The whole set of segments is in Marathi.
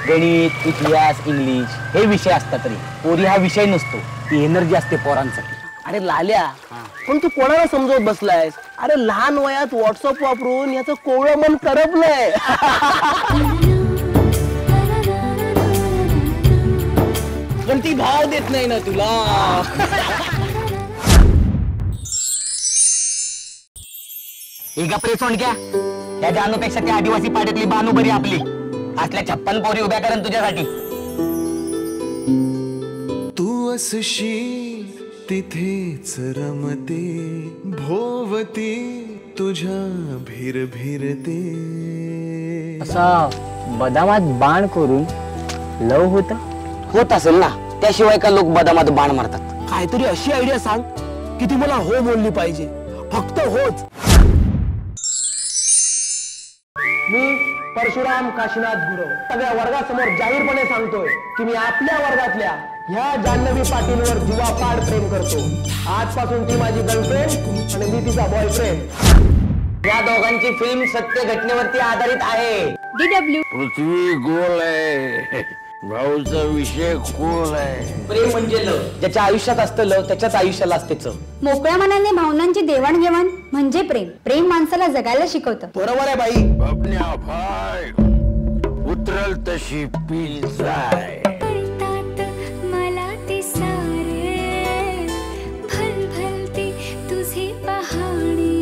गणित, इतिहास, इंग्लिश हे विषय असतात रे. पोरी हा विषय नसतो, ती एनर्जी असते पोरांसाठी. अरे लाल्या, पण तू कोणाला समजवत बसलायस? अरे लहान वयात व्हॉट्सअप वापरून याचं कोवळं मन करपलंय. पण ती भाव देत नाही ना तुला. एका प्रेस घ्या. त्या जानूपेक्षा त्या आदिवासी पाड्यातली बानू बरी आपली. असल्या 56 पोरी उभ्या करेन तुझ्यासाठी. तू असशील तिथेच रमते भोवती तुझ्या भीर भीरते. असा बदामात बाण करून लव होत असेल ना, त्याशिवाय का लोक बदामात बाण मारतात. काहीतरी अशी आयडिया सांग की ती मला हो बोलली पाहिजे. फक्त होच. मी परशुराम काशीनाथ गुरव सगळ्या वर्गासमोर जाहीरपणे सांगतोय की मी आपल्या वर्गातल्या ह्या जान्हवी पाटीलवर जीवापाड प्रेम करतो. आजपासून ती माझी गर्लफ्रेंड आणि मी तिचा बॉयफ्रेंड. या दोघांची फिल्म सत्य घटनेवरती आधारित आहे. DW. पृथ्वी गोल आहे, भाऊचा विषय खोल आहे. प्रेम म्हणजे लव. ज्याच्या आयुष्यात असतं लव, त्याच्याच आयुष्याला असते चव. मोकळ्या मनाने भावनांची देवाणघेवाण म्हणजे प्रेम. प्रेम माणसाला जगायला शिकवतं. बरोबर आहे बाई. बापण्या भाई उतरल तशी पील जाय. मला ते सारे भलभलती तुझी पहाणी.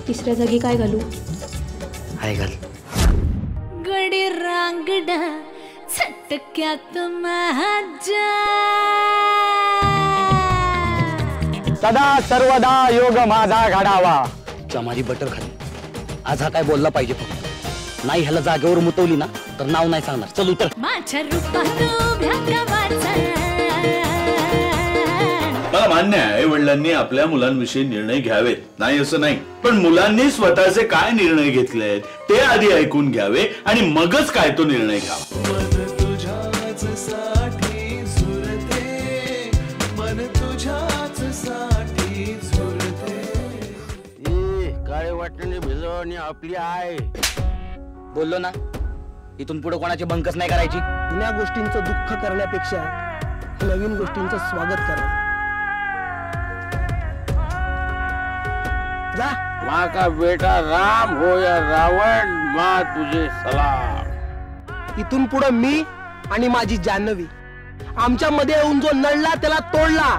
तिसऱ्या जागी काय घालू? हाय घाल. गडी रांगडा झटक्यात माझ्या. सदा सर्वदा योग माझा घडावा. चमारी बटर खाली. आज हा काय बोलला पाहिजे फक्त. नाही ह्याला जागेवर मुतवली ना तर नाव नाही सांगणार. चल उतर. माझ्या रूपात उभ्या गव्हाचा. मला मान्य आहे वडिलांनी आपल्या मुलांविषयी निर्णय घ्यावेत, नाही असं नाही. पण मुलांनी स्वतःचे काय निर्णय घेतलेत ते आधी ऐकून घ्यावे आणि मगच काय तो निर्णय घ्यावा. मन तुझ्याच साठी झुरते, मन तुझ्याच साठी झुरते. काळे वाटणे भिजवणी आपली आहे. बोललो ना, इथून पुढे कोणाची बंकस नाही करायची. जुन्या गोष्टींचं दुःख करण्यापेक्षा नवीन गोष्टींचं स्वागत करा. जा. माँ का बेटा राम हो या रावण, माँ तुझे सलाम. इथून पुढे मी आणि माझी जान्हवी, आमच्या मध्ये येऊन जो नडला त्याला तोडला.